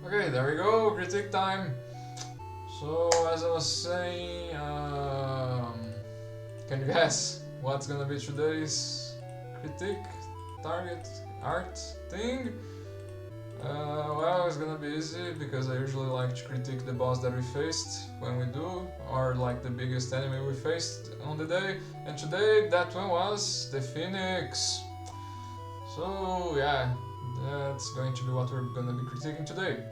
Okay, there we go, critique time. So, as I was saying, can you guess what's gonna be today's critique, target, art thing? Well, it's gonna be easy because I usually like to critique the boss that we faced when we do, or like the biggest enemy we faced on the day, and today that one was the Phoenix. So, yeah, that's going to be what we're gonna be critiquing today.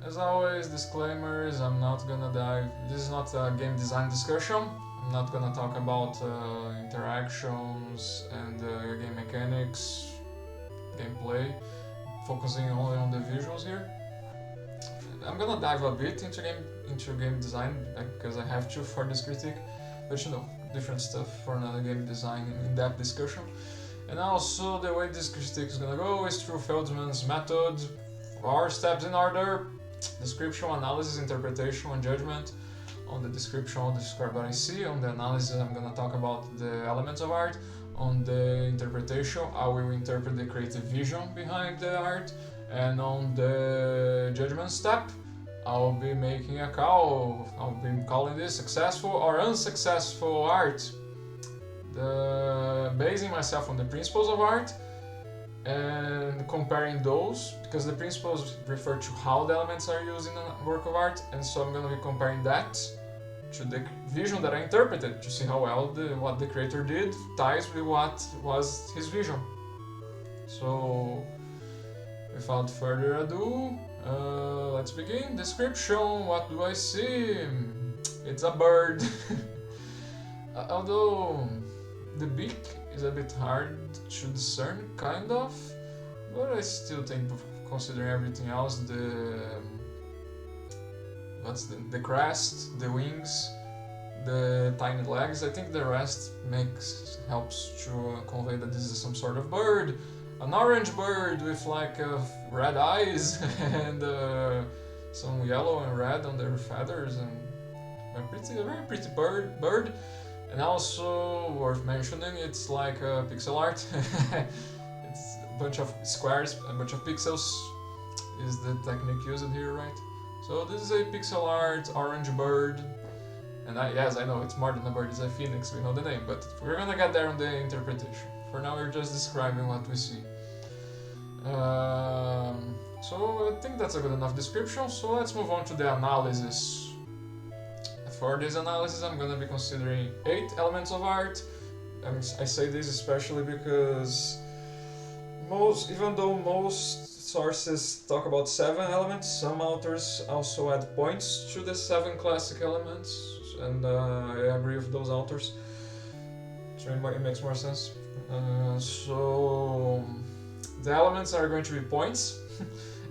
As always, disclaimers, I'm not gonna dive, this is not a game design discussion, I'm not gonna talk about interactions and game mechanics, gameplay, focusing only on the visuals here. I'm gonna dive a bit into game design, because I have to for this critique, but you know, different stuff for another game design in-depth discussion. And also, the way this critique is gonna go is through Feldman's method, 4 steps in order: description, analysis, interpretation, and judgment. On the description, I'll describe what I see. On the analysis, I'm gonna talk about the elements of art. On the interpretation, I will interpret the creative vision behind the art. And on the judgment step, I'll be making a call. I'll be calling this successful or unsuccessful art. Basing myself on the principles of art and comparing those, because the principles refer to how the elements are used in a work of art, and so I'm going to be comparing that to the vision that I interpreted to see how well what the creator did ties with what was his vision. So, without further ado, let's begin. Description: what do I see? It's a bird. Although the beak is a bit hard to discern, kind of, but I still think, considering everything else, the crest, the wings, the tiny legs, I think the rest helps to convey that this is some sort of bird, an orange bird with like red eyes and some yellow and red on their feathers, and a very pretty bird. And also, worth mentioning, it's like pixel art. It's a bunch of squares, a bunch of pixels is the technique used here, right? So this is a pixel art orange bird. And yes, I know it's more than a bird, it's a phoenix, we know the name, but we're gonna get there on the interpretation. For now, we're just describing what we see. So I think that's a good enough description, so let's move on to the analysis. For this analysis, I'm going to be considering 8 elements of art. I say this especially because even though most sources talk about 7 elements, some authors also add points to the 7 classic elements, and I agree with those authors. So it makes more sense. So the elements are going to be points,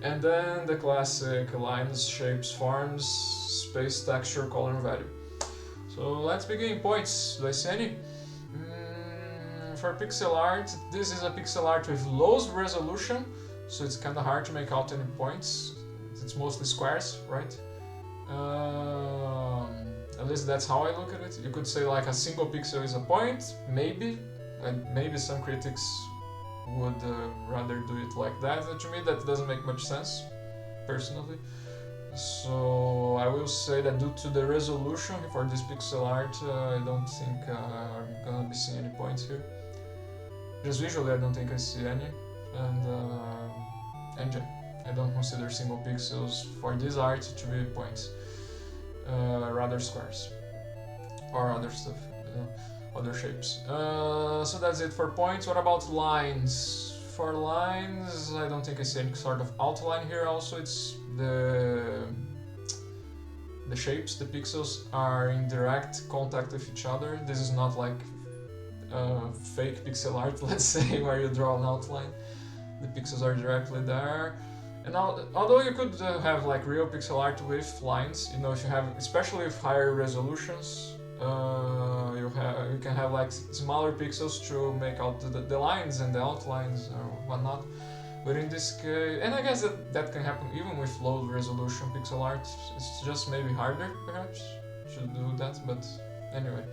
and then the classic lines, shapes, forms, space, texture, color, and value. So let's begin. Points. Do I see any? For pixel art, this is a pixel art with low resolution, so it's kind of hard to make out any points. It's mostly squares, right? At least that's how I look at it. You could say like a single pixel is a point, maybe, and maybe some critics would rather do it like that. To me, that doesn't make much sense, personally. So I will say that due to the resolution for this pixel art, I don't think I'm gonna be seeing any points here. Just visually, I don't think I see any, and I don't consider single pixels for this art to be points, rather squares or other stuff, other shapes. So that's it for points. What about lines? For lines, I don't think I see any sort of outline here. Also, it's the shapes, the pixels are in direct contact with each other. This is not like fake pixel art, let's say, where you draw an outline. The pixels are directly there. And although you could have like real pixel art with lines, you know, if you have, especially with higher resolutions, you can have like smaller pixels to make out the lines and the outlines or whatnot. But in this case, and I guess that can happen even with low resolution pixel art. It's just maybe harder, perhaps, to do that. But anyway,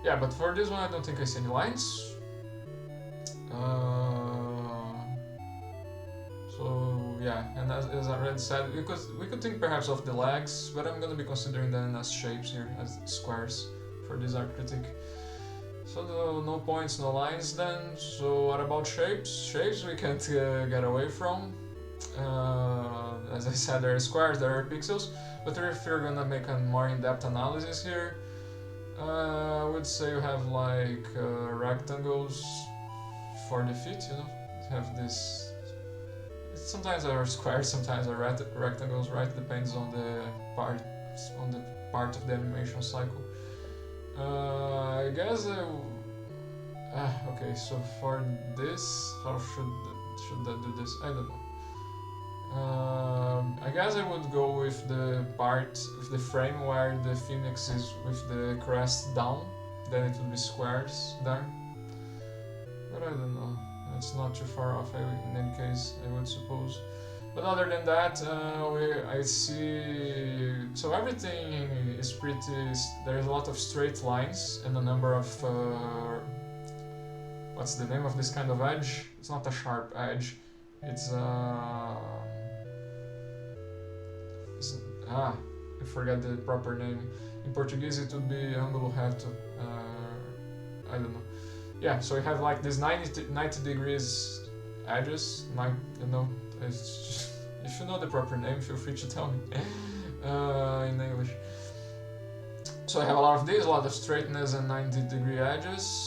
yeah. But for this one, I don't think I see any lines. So yeah, and as I already said, we could think perhaps of the legs, but I'm gonna be considering them as shapes here, as squares for this art critique. So no points, no lines then. So what about shapes? Shapes we can't get away from. As I said, there are squares, there are pixels, but if you're gonna make a more in-depth analysis here, I would say you have like rectangles for the feet, you know, have this. Sometimes are squares, sometimes are rectangles, right? Depends on the part of the animation cycle. I guess okay, so for this, how should I do this? I don't know. I guess I would go with the frame where the phoenix is with the crest down, then it would be squares there. But I don't know, it's not too far off in any case, I would suppose. But other than that, I see, so everything is pretty, there's a lot of straight lines and a number of, what's the name of this kind of edge? It's not a sharp edge, it's I forget the proper name. In Portuguese it would be ângulo reto, I don't know. Yeah, so you have like these 90 degrees edges, you know, it's just, if you know the proper name, feel free to tell me in English. So I have a lot of these, a lot of straightness and 90-degree edges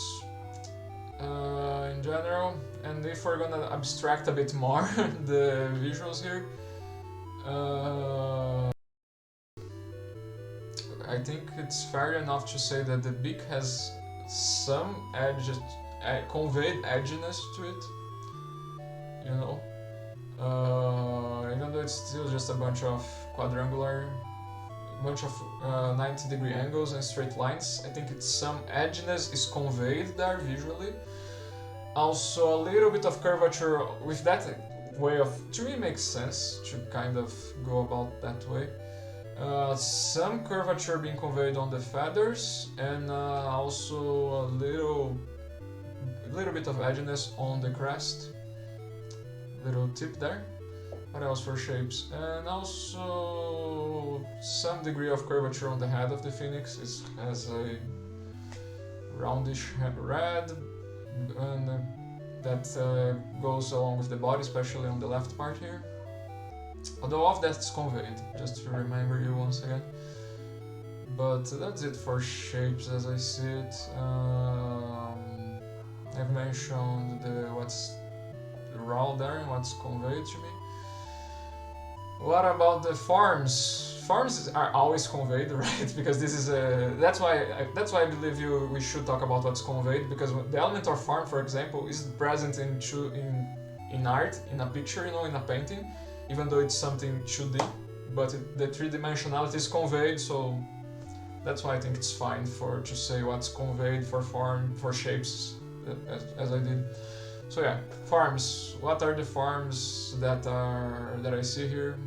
in general. And if we're gonna abstract a bit more the visuals here, I think it's fair enough to say that the beak has some edges, conveyed edginess to it, you know. Even though it's still just a bunch of 90-degree angles and straight lines, I think it's some edginess is conveyed there visually. Also a little bit of curvature with that way of, to me makes sense to kind of go about that way. Some curvature being conveyed on the feathers, and also a little bit of edginess on the crest, little tip there. What else for shapes? And also some degree of curvature on the head of the phoenix. It has a roundish red, and that goes along with the body, especially on the left part here. Although all of that's conveyed, just to remember you once again. But that's it for shapes as I see it. I've mentioned what's raw there and what's conveyed to me. What about the forms? Forms are always conveyed, right? Because this is that's why I believe we should talk about what's conveyed, because the element of form, for example, is present in art, in a picture, you know, in a painting, even though it's something 2D, but the three-dimensionality is conveyed, so that's why I think it's fine to say what's conveyed for shapes, as I did. So yeah, forms. What are the forms that I see here,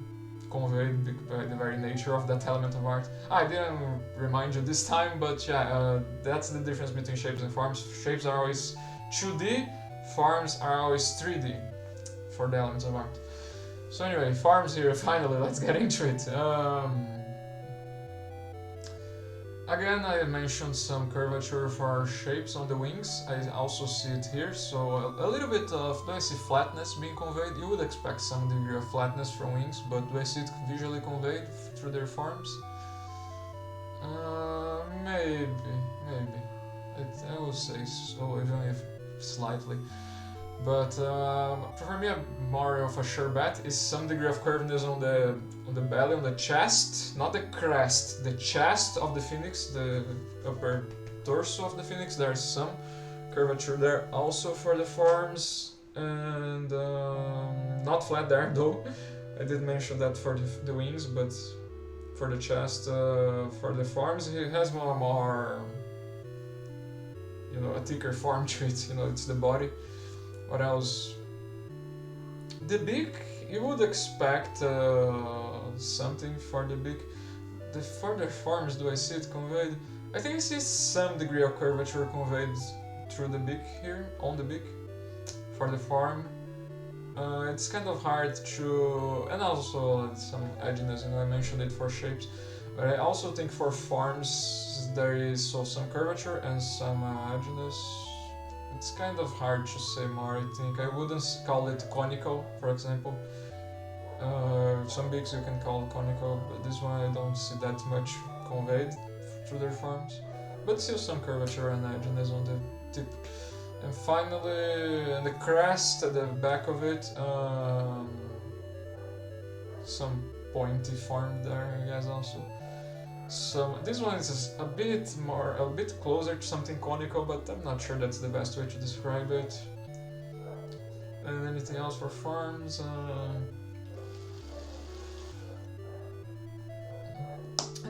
conveyed by the very nature of that element of art? I didn't remind you this time, but yeah, that's the difference between shapes and forms. Shapes are always 2D, forms are always 3D for the elements of art. So anyway, forms here, finally, let's get into it. Again, I mentioned some curvature for shapes on the wings. I also see it here, so a little bit of, do I see flatness being conveyed? You would expect some degree of flatness from wings, but do I see it visually conveyed through their forms? Maybe. I will say so, even if slightly. But for me, more of a sure bet is some degree of curviness on the belly, on the chest, not the crest, the chest of the phoenix, the upper torso of the phoenix. There's some curvature there also for the forms, and not flat there though. I did mention that for the wings, but for the chest, for the forms, it has more, you know, a thicker form to it. You know, it's the body. What else? The beak, you would expect something for the beak. The further forms, do I see it conveyed? I think I see some degree of curvature conveyed through the beak here, on the beak, for the form. It's kind of hard to, and also some edginess, you know, I mentioned it for shapes, but I also think for forms there is some curvature and some edginess. It's kind of hard to say more, I think. I wouldn't call it conical, for example. Some bigs you can call conical, but this one I don't see that much conveyed through their forms. But still some curvature and edginess on the tip. And finally, the crest at the back of it, some pointy form there, I guess also. This one is a bit closer to something conical, but I'm not sure that's the best way to describe it. And anything else for forms?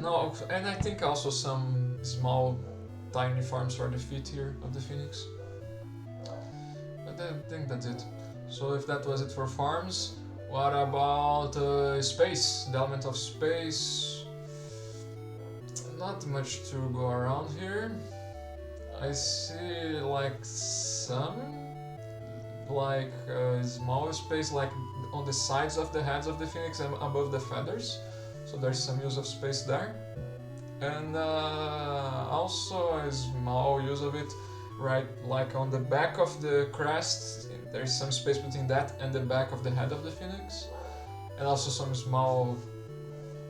No, and I think also some small, tiny forms for the feet here of the phoenix. But I think that's it. So if that was it for forms, what about space? The element of space. Not much to go around here. I see like some small space like on the sides of the heads of the phoenix and above the feathers. So there's some use of space there. And also a small use of it, right, like on the back of the crest, there's some space between that and the back of the head of the phoenix. And also some small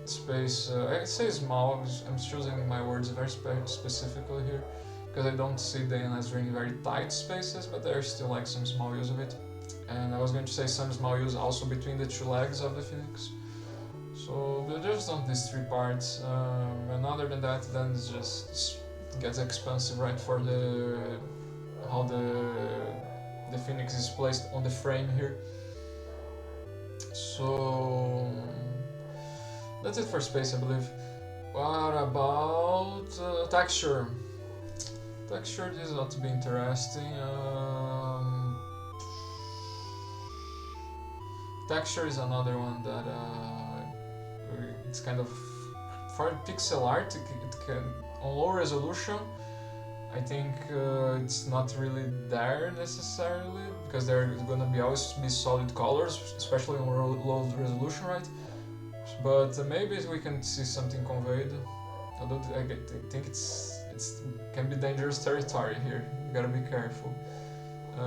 space, I say small, I'm choosing my words very specifically here, because I don't see them as being very tight spaces, but there's still like some small use of it. And I was going to say some small use also between the two legs of the phoenix. So just on these three parts, and other than that, then it just gets expensive, right, for how the phoenix is placed on the frame here. So that's it for space, I believe. What about texture? Texture is not to be interesting. Texture is another one that it's kind of, for pixel art, it can, on low resolution, I think it's not really there necessarily, because there are gonna always be solid colors, especially on low resolution, right? But maybe we can see something conveyed. Although I think it's can be dangerous territory here. You gotta be careful. I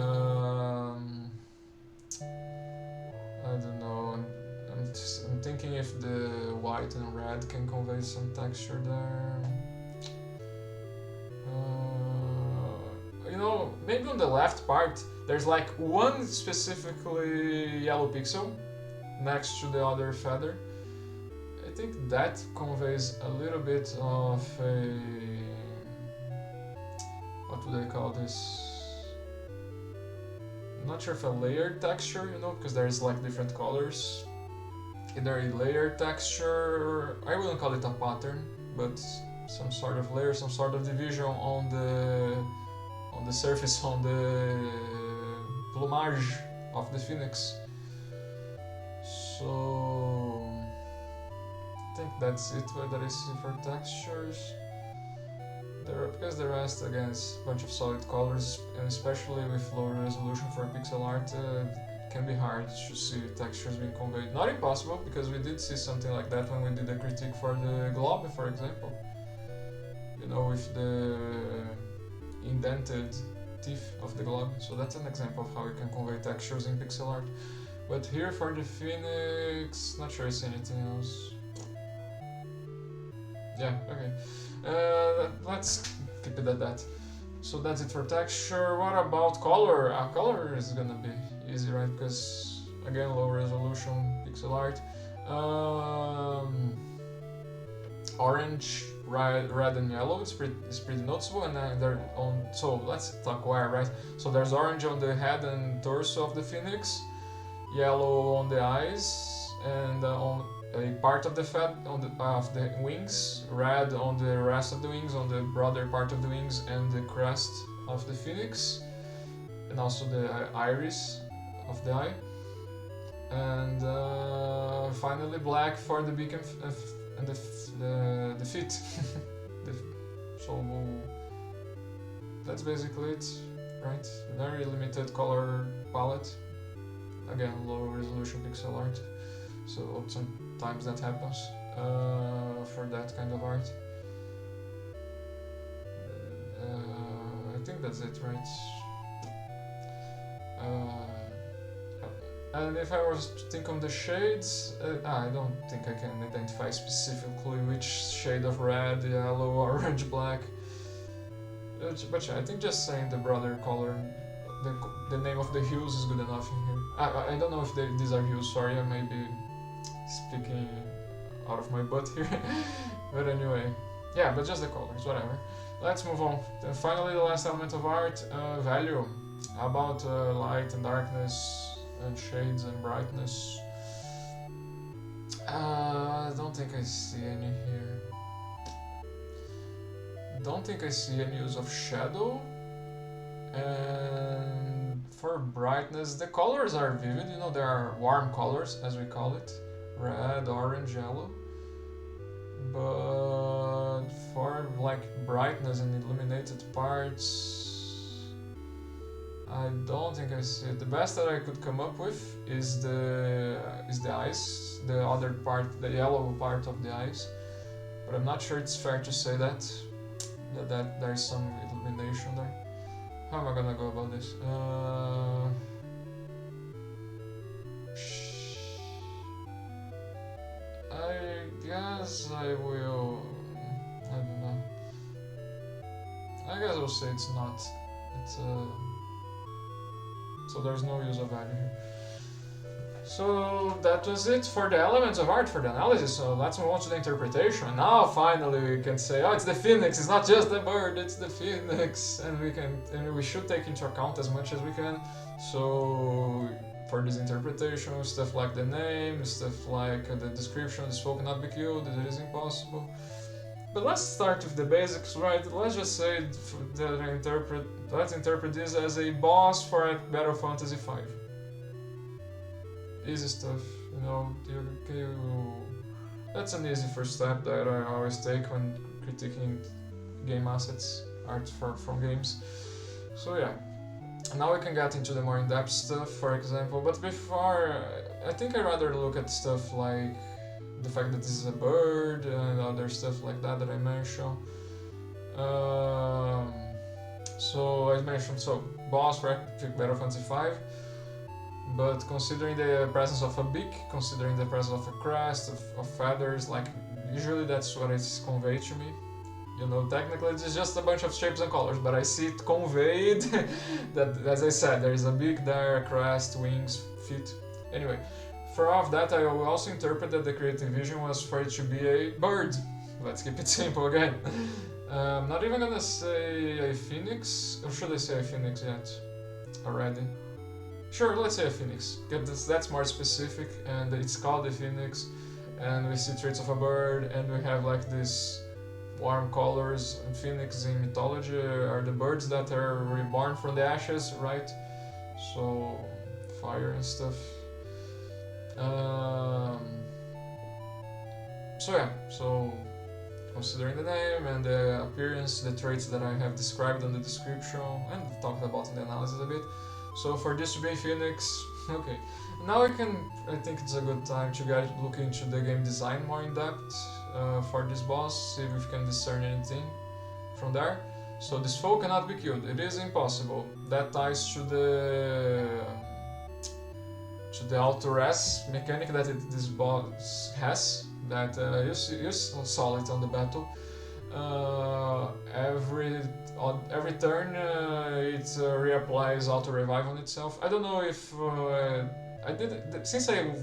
don't know. I'm thinking if the white and red can convey some texture there. You know, maybe on the left part there's like one specifically yellow pixel next to the other feather. I think that conveys a little bit of a, what would I call this? I'm not sure if a layered texture, you know, because there's like different colors. Either a layered texture, I wouldn't call it a pattern, but some sort of layer, some sort of division on the surface, on the plumage of the phoenix. So I think that's it that I see for textures. Because the rest, again, is a bunch of solid colors, and especially with low resolution for pixel art, it can be hard to see textures being conveyed. Not impossible, because we did see something like that when we did a critique for the glob, for example. You know, with the indented teeth of the glob. So that's an example of how you can convey textures in pixel art. But here for the phoenix, not sure I see anything else. Yeah, okay. Let's keep it at that. So that's it for texture. What about color? Color is gonna be easy, right? Because again, low resolution pixel art. Orange, red and yellow is pretty noticeable, and then they're on. So let's talk where, right? So there's orange on the head and torso of the phoenix, yellow on the eyes, and on a part of the of the wings, red on the rest of the wings, on the broader part of the wings and the crest of the phoenix, and also the iris of the eye, and finally black for the beak and the feet. So that's basically it, right? Very limited color palette. again, low resolution pixel art. So sometimes that happens for that kind of art. I think that's it, right? And if I was to think of the shades, I don't think I can identify specifically which shade of red, yellow, orange, black. But yeah, I think just saying the broader color, the name of the hues is good enough in here. I don't know if these are hues, sorry, I may be speaking out of my butt here. But anyway, yeah, but just the colors, whatever. Let's move on. And finally, the last element of art, value. About light and darkness, and shades and brightness. I don't think I see any here. Don't think I see any use of shadow. And for brightness, the colors are vivid, you know, they are warm colors, as we call it. Red, orange, yellow. But for like brightness and illuminated parts, I don't think I see it. The best that I could come up with is the eyes, the other part, the yellow part of the eyes. But I'm not sure it's fair to say that there's some illumination there. How am I gonna go about this? I guess I will. I don't know. I guess I'll say it's not. It's so there's no use of value here. So that was it for the elements of art, for the analysis. So let's move on to the interpretation. Now finally we can say, oh, it's the phoenix. It's not just the bird. It's the phoenix, and we should take into account as much as we can. So for this interpretation, stuff like the name, stuff like the description, the spoken not be killed, it is impossible. But let's start with the basics, right? Let's just say that let's interpret this as a boss for Battle Fantasy V. Easy stuff, you know. That's an easy first step that I always take when critiquing game assets, art from games. So yeah. Now we can get into the more in-depth stuff, for example, but before, I think I'd rather look at stuff like the fact that this is a bird and other stuff like that I mentioned. So I mentioned, boss for Battle Fantasy V, but considering the presence of a beak, considering the presence of a crest, of feathers, like usually that's what is conveyed to me. You know, technically it's just a bunch of shapes and colors, but I see it conveyed that, as I said, there is a beak there, a crest, wings, feet. Anyway, for all of that, I will also interpret that the creative vision was for it to be a bird. Let's keep it simple again. I'm not even gonna say a phoenix, or should I say a phoenix yet? Already? Sure, let's say a phoenix. That's more specific, and it's called a phoenix, and we see traits of a bird, and we have like this warm colors. And phoenix in mythology are the birds that are reborn from the ashes, right? So fire and stuff. So considering the name and the appearance, the traits that I have described in the description and talked about in the analysis a bit. So for this to be a phoenix, okay. Now I think it's a good time to look into the game design more in depth for this boss, see if we can discern anything from there. So this foe cannot be killed, it is impossible. That ties to the auto-res mechanic that this boss has, that you saw it on the battle. Every turn it reapplies auto-revive on itself. I don't know if since I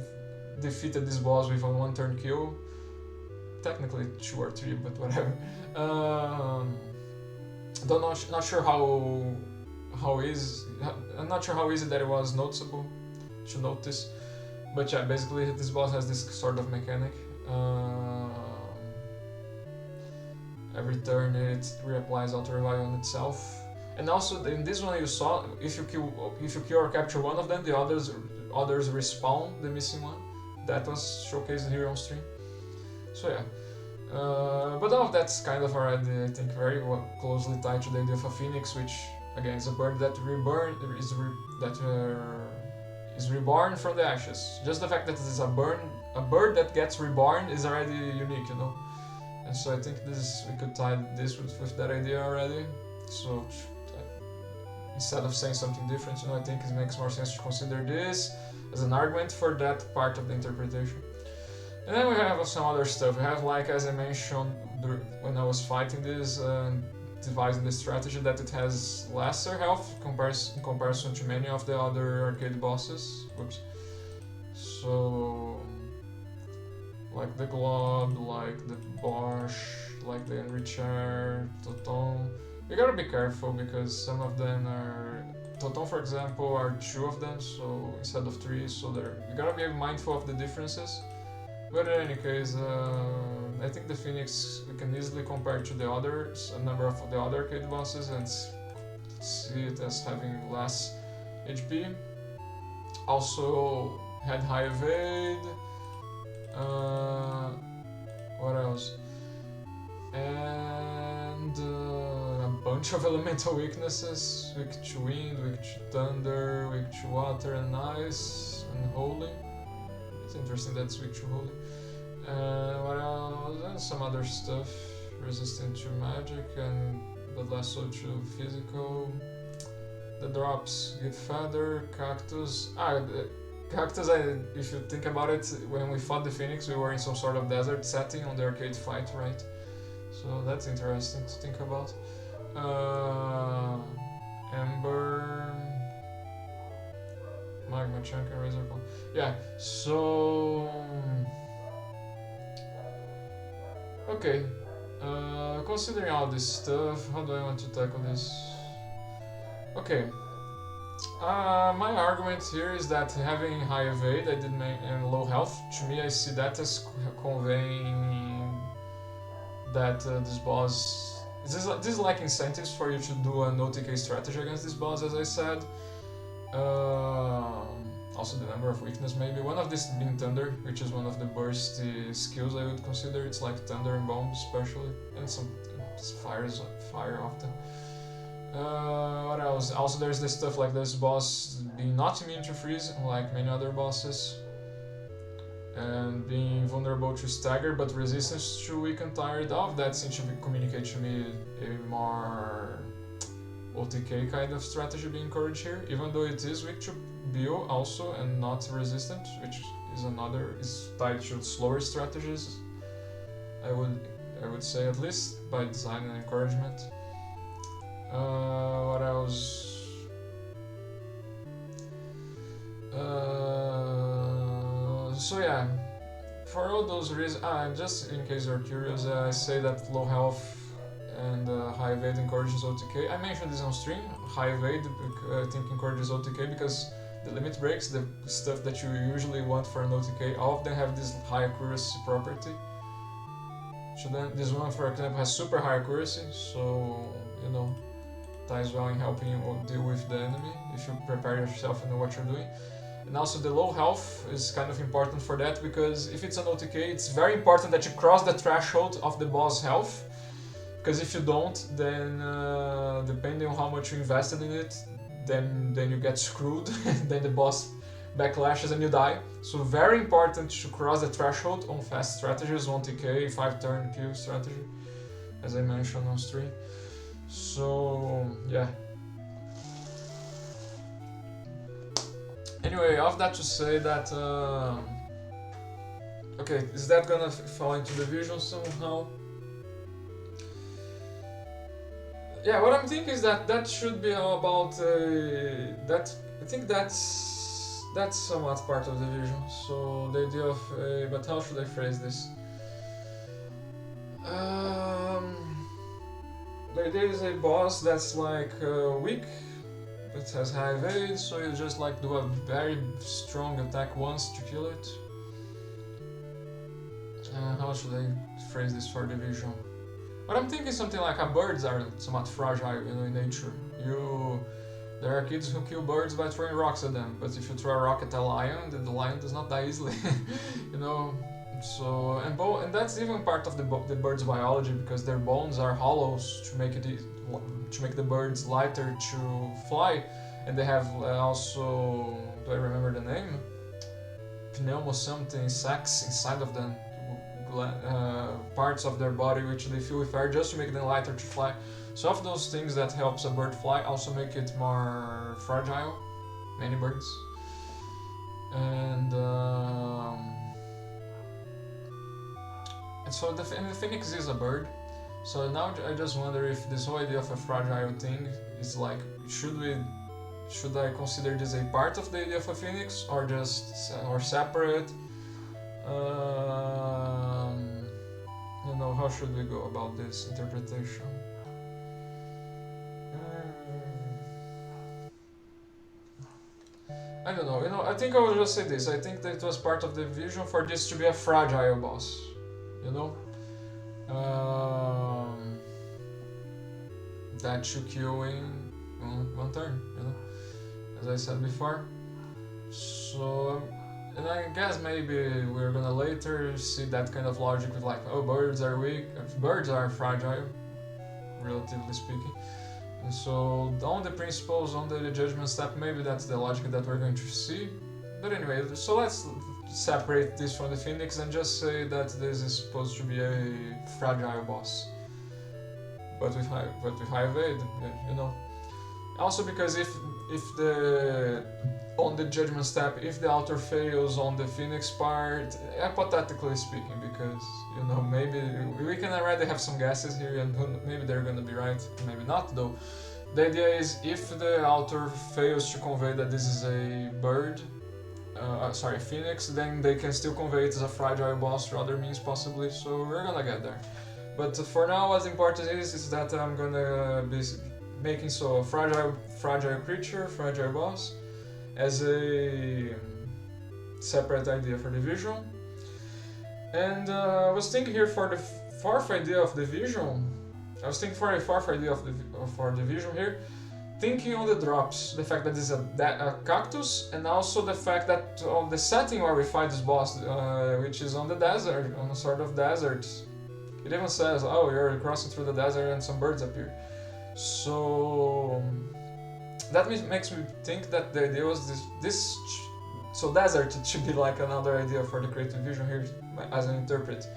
defeated this boss with a one-turn kill, technically 2 or 3, but whatever. Not sure how easy. I'm not sure how easy that it was noticeable to notice, but yeah, basically this boss has this sort of mechanic. Every turn it reapplies auto-revive on itself, and also in this one you saw if you kill or capture one of them, the others respawn the missing one. That was showcased here on stream. So yeah, but all of that's kind of already, I think, very closely tied to the idea of a phoenix, which again is a bird that is reborn from the ashes. Just the fact that it is a bird that gets reborn is already unique, you know. And so I think we could tie this with that idea already. So instead of saying something different, you know, I think it makes more sense to consider this as an argument for that part of the interpretation. And then we have some other stuff. We have, like, as I mentioned when I was fighting this, devising the strategy, that it has lesser health in comparison to many of the other arcade bosses. Whoops. So, like the Glob, like the Bosch, like the Enricher, Toton. You gotta be careful because some of them are... Toton, for example, are 2 of them, so instead of 3, so you gotta be mindful of the differences. But in any case, I think the Phoenix we can easily compare to the others, a number of the other arcade bosses, and see it as having less HP. Also had high evade. What else? And a bunch of elemental weaknesses: weak to wind, weak to thunder, weak to water and ice, and holy. It's interesting that's weak to holy. What else? And some other stuff, resistant to magic, but less so to physical. The drops: give feather, cactus. Cactus, if you think about it, when we fought the Phoenix, we were in some sort of desert setting on the arcade fight, right? So that's interesting to think about. Ember, magma chunk, and razor bone. Yeah, so... Okay, considering all this stuff, how do I want to tackle this? Okay, my argument here is that having high evade and low health, to me I see that as conveying that this boss... This is like incentives for you to do an OTK strategy against this boss, as I said. Also the number of weakness, maybe. One of these being Thunder, which is one of the bursty skills I would consider. It's like Thunder and Bomb especially, and some fire often. What else? Also there's this stuff like this boss being not immune to freeze, like many other bosses. And being vulnerable to stagger, but resistance to weak and tired. All of that seems to communicate to me a more OTK kind of strategy being encouraged here, even though it is weak to bio also and not resistant, which is tied to slower strategies. I would say, at least by design and encouragement. What else? So yeah, for all those reasons, just in case you're curious, I say that low health and high evade encourages OTK. I mentioned this on stream. High evade I think encourages OTK because the limit breaks, the stuff that you usually want for an OTK, all of them have this high accuracy property. So then this one, for example, has super high accuracy, so you know, ties well in helping you deal with the enemy if you prepare yourself and know what you're doing. And also the low health is kind of important for that, because if it's an OTK, it's very important that you cross the threshold of the boss health, because if you don't, then depending on how much you invested in it, then you get screwed, then the boss backlashes and you die. So very important to cross the threshold on fast strategies, 1TK, 5-turn Q strategy, as I mentioned on stream. So yeah. Anyway, all of that to say that, okay, is that gonna fall into the vision somehow? Yeah, what I'm thinking is that should be all about, I think that's somewhat part of the vision. So the idea of, but how should I phrase this? The idea is a boss that's like weak. It has high evade, so you just like do a very strong attack once to kill it. How should I phrase this for division? What I'm thinking is something like birds are somewhat fragile, you know, in nature. There are kids who kill birds by throwing rocks at them, but if you throw a rock at a lion, then the lion does not die easily, you know. So and that's even part of the bird's biology, because their bones are hollows to make the birds lighter to fly, and they have also do I remember the name? Pneumo something sacs inside of them, parts of their body which they fill with air just to make them lighter to fly. So of those things that helps a bird fly also make it more fragile, many birds. And so the phoenix is a bird. So now I just wonder if this whole idea of a fragile thing is like, should I consider this a part of the idea of a phoenix or separate? You know, how should we go about this interpretation? I don't know. You know, I think I will just say this. I think that it was part of the vision for this to be a fragile boss. You know, that should kill in one turn. You know, as I said before. So, and I guess maybe we're gonna later see that kind of logic with like, oh, birds are weak, birds are fragile, relatively speaking. And so on the principles, on the judgment step, maybe that's the logic that we're going to see. But anyway, so let's separate this from the phoenix and just say that this is supposed to be a fragile boss. But with high evade, you know. Also because if on the judgment step, if the altar fails on the phoenix part, hypothetically speaking, because you know, maybe we can already have some guesses here, and maybe they're gonna be right, maybe not though. The idea is if the altar fails to convey that this is a bird, phoenix, then they can still convey it as a fragile boss through other means possibly. So we're gonna get there. But for now, what's important is that I'm gonna be making so a fragile creature, fragile boss, as a separate idea for the vision. And I was thinking here for the fourth idea of the vision. I was thinking for a fourth idea for the vision here, thinking on the drops, the fact that it's a cactus, and also the fact that on the setting where we fight this boss, which is on the desert, on a sort of desert. It even says, oh, you're crossing through the desert and some birds appear. So that makes me think that the idea was so desert should be like another idea for the creative vision here as an interpret.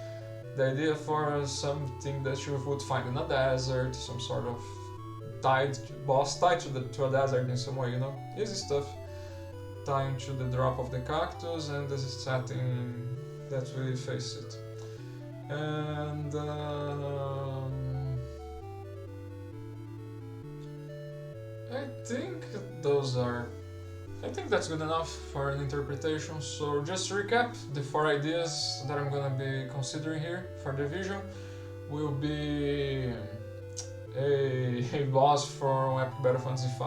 The idea for something that you would find in a desert, some sort of boss tied to a desert in some way, you know? Easy stuff. Tying to the drop of the cactus and the setting that we face it. And I think that's good enough for an interpretation. So just to recap, the four ideas that I'm gonna be considering here for the vision will be a boss for Epic Battle Fantasy V,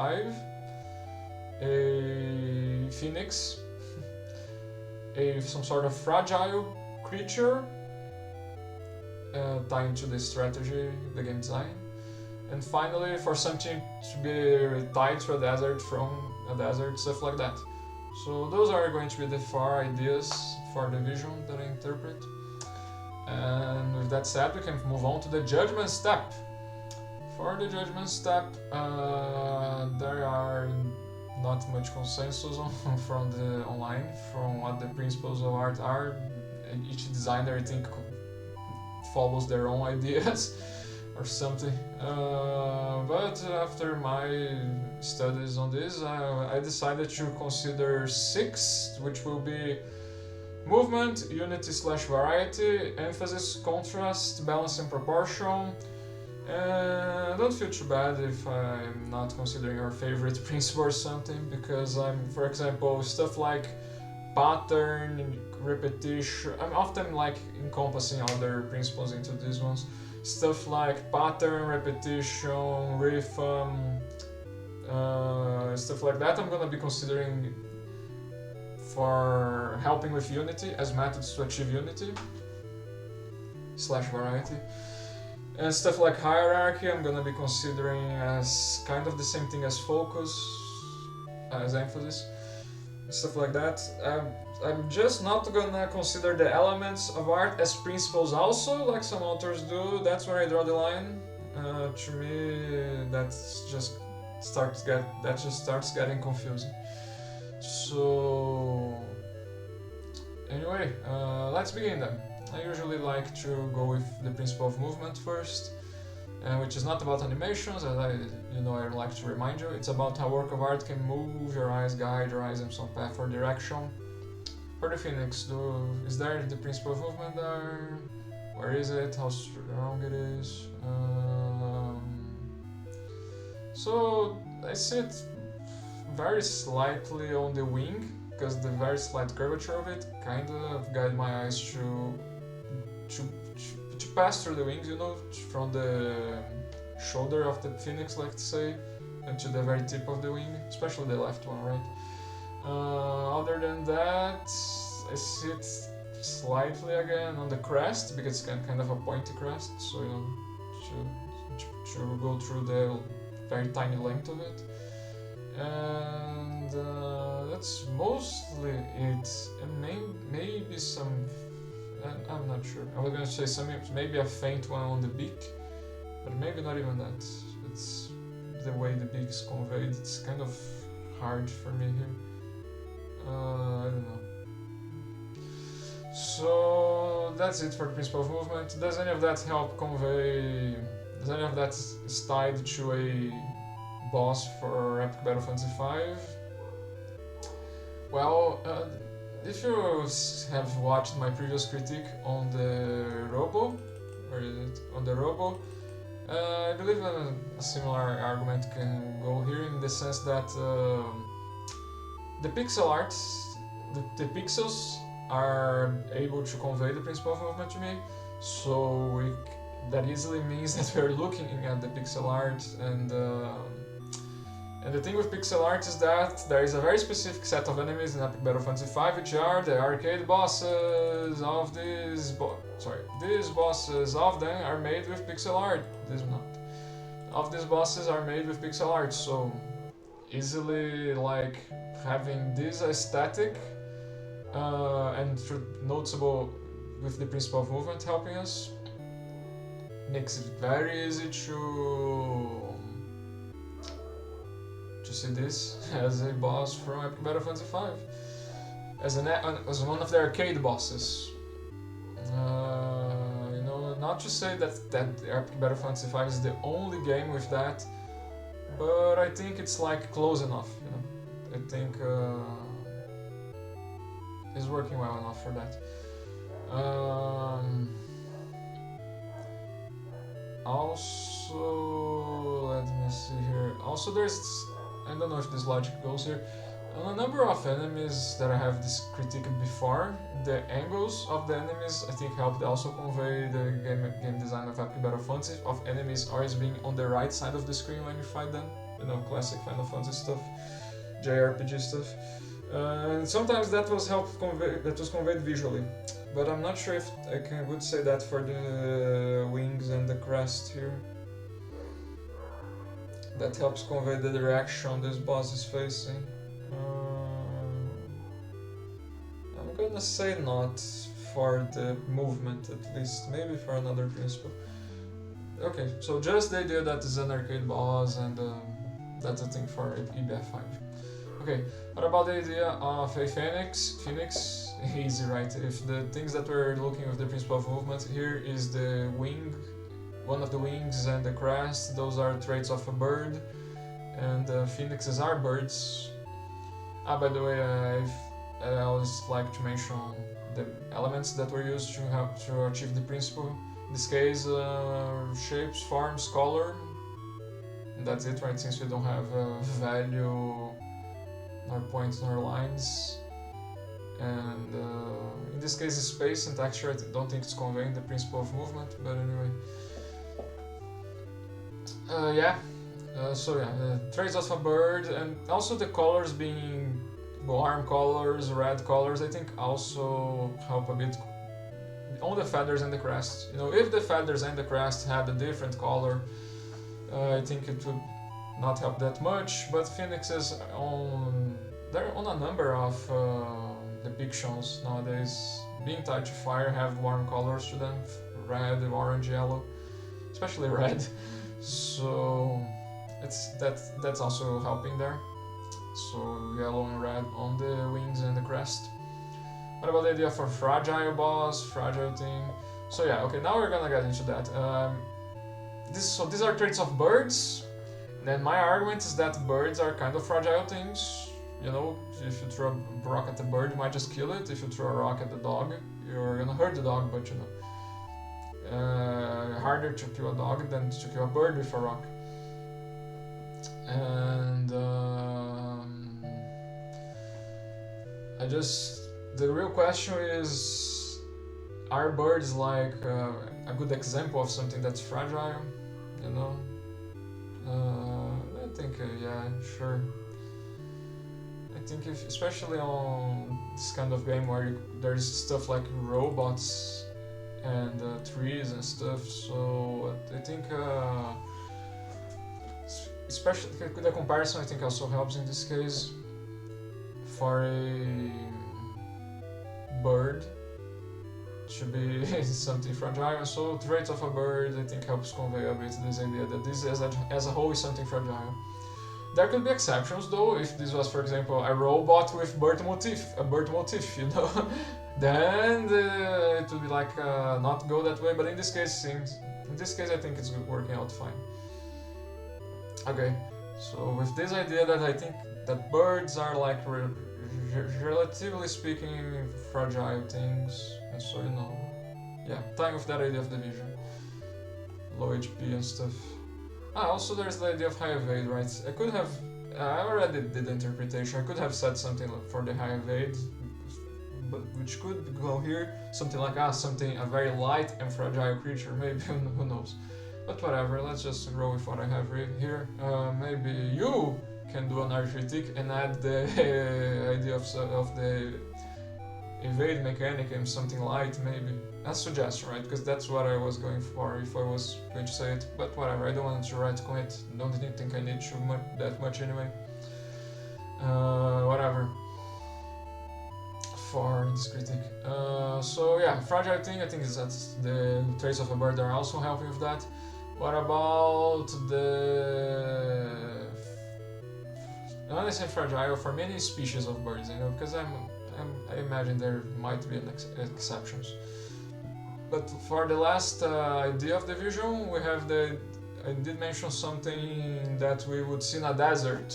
a phoenix, some sort of fragile creature tying to the strategy, the game design, and finally for something to be tied to a desert, from a desert, stuff like that. So those are going to be the four ideas for the vision that I interpret. And with that said, we can move on to the judgment step. For the judgment step, there are not much consensus from the online from what the principles of art are. Each designer, I think, follows their own ideas or something. But after my studies on this, I decided to consider 6, which will be movement, unity/variety, emphasis, contrast, balance and proportion. And don't feel too bad if I'm not considering your favorite principle or something, because for example, stuff like pattern, repetition, I'm often like encompassing other principles into these ones. Stuff like pattern, repetition, rhythm, stuff like that I'm gonna be considering for helping with unity as methods to achieve unity/variety. And stuff like hierarchy I'm gonna be considering as kind of the same thing as focus, as emphasis, stuff like that. I'm just not gonna consider the elements of art as principles also, like some authors do. That's where I draw the line. To me, that just starts getting confusing. So anyway, let's begin then. I usually like to go with the principle of movement first, which is not about animations, as I like to remind you. It's about how a work of art can move your eyes, guide your eyes in some path or direction. For the Phoenix, is there the principle of movement there? Where is it? How strong it is? So I see it very slightly on the wing, because the very slight curvature of it kind of guide my eyes to pass through the wings, from the shoulder of the Phoenix, let's say, and to the very tip of the wing, especially the left one, right? Other than that, I see it slightly again on the crest, because it's kind of a pointy crest, so to go through the very tiny length of it. And that's mostly it. And maybe some, I'm not sure. I was gonna say maybe a faint one on the beak, but maybe not even that. It's the way the beak is conveyed. It's kind of hard for me here. I don't know. So that's it for the principle of movement. Does any of that help convey? Does any of that is tied to a boss for Epic Battle Fantasy V? Well, if you have watched my previous critique on the Robo, I believe a similar argument can go here, in the sense that the pixel art, the pixels are able to convey the principle of movement to me, so that easily means that we're looking at the pixel art, and the thing with pixel art is that there is a very specific set of enemies in Epic Battle Fantasy V, which are the arcade bosses of these bosses of them are made with pixel art. These not. Of these bosses are made with pixel art, so easily like having this aesthetic and noticeable with the principle of movement helping us makes it very easy to see this as a boss from Epic Battle Fantasy V, as one of the arcade bosses. Not to say that Epic Battle Fantasy V is the only game with that, but I think it's like close enough. I think it's working well enough for that. Also, let me see here. Also, there's, I don't know if this logic goes here. On a number of enemies that I have this critiqued before, the angles of the enemies I think helped also convey the game design of Epic Battle Fantasy, of enemies always being on the right side of the screen when you fight them. Classic Final Fantasy stuff, JRPG stuff. And sometimes that was conveyed visually, but I'm not sure if I would say that for the wings and the crest here. That helps convey the direction this boss is facing. I'm gonna say not for the movement, at least. Maybe for another principle. Okay, so just the idea that it's an arcade boss, and that's a thing for EBF5. Okay, what about the idea of a Phoenix? Easy, right? If the things that we're looking with the principle of movement here is the wing, one of the wings and the crest, those are traits of a bird, and phoenixes are birds. By the way, I always like to mention the elements that were used to help to achieve the principle. In this case, shapes, forms, color, and that's it, right? Since we don't have value, nor points, nor lines. And in this case, space and texture, I don't think it's conveying the principle of movement, but anyway. Traits of a bird, and also the colors being warm colors, red colors, I think also help a bit on the feathers and the crest. If the feathers and the crest had a different color, I think it would not help that much, but phoenixes they're on a number of depictions nowadays, being tied to fire, have warm colors to them, red, orange, yellow, especially red. So that's also helping there. so yellow and red on the wings and the crest. What about the idea for fragile boss, fragile thing? So yeah, okay, now we're gonna get into that. So these are traits of birds. Then my argument is that birds are kind of fragile things. You know, if you throw a rock at the bird, you might just kill it. If you throw a rock at the dog, you're gonna hurt the dog, but you know, harder to kill a dog than to kill a bird with a rock. And the real question is, are birds like a good example of something that's fragile? You know, I think yeah, sure. I think if, especially on this kind of game where there's stuff like robots and trees and stuff, so I think especially the comparison I think also helps in this case. For a bird should be something fragile, and so traits of a bird I think helps convey a bit this idea that this as a whole is something fragile. There could be exceptions though, if this was, for example, a robot with a bird motif, you know, then it would be like not go that way. But in this case, I think it's working out fine. Okay, so with this idea that I think that birds are like relatively speaking fragile things, and so you know, yeah, tying with that idea of division, low HP and stuff. Also there's the idea of high evade, right? I already did the interpretation, I could have said something for the high evade, but which could go here, something like, a very light and fragile creature, maybe, who knows. But whatever, let's just roll with what I have here. Maybe you can do an art critique and add the idea of the evade mechanic and something light, maybe. A suggestion, right? Because that's what I was going for if I was going to say it. But whatever, I don't want to right commit. Don't think I need to that much anyway. Whatever. For this critique. So yeah, fragile thing. I think is that the traits of a bird are also helping with that. What about the? When I say fragile, for many species of birds, you know, because I imagine there might be exceptions. But for the last idea of division, we have I did mention something that we would see in a desert.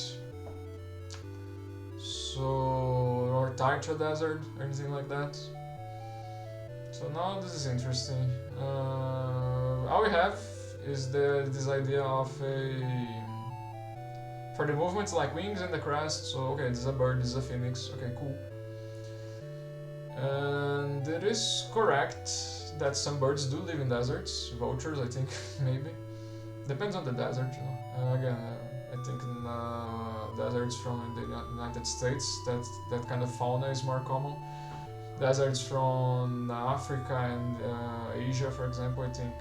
So, or tied to a desert, or anything like that. So now this is interesting. All we have is this idea of for the movements like wings and the crest. So okay, this is a bird, this is a phoenix. Okay, cool. And it is correct that some birds do live in deserts. Vultures, I think, maybe. Depends on the desert, you know. Again, I think in deserts from the United States, that kind of fauna is more common. Deserts from Africa and Asia, for example, I think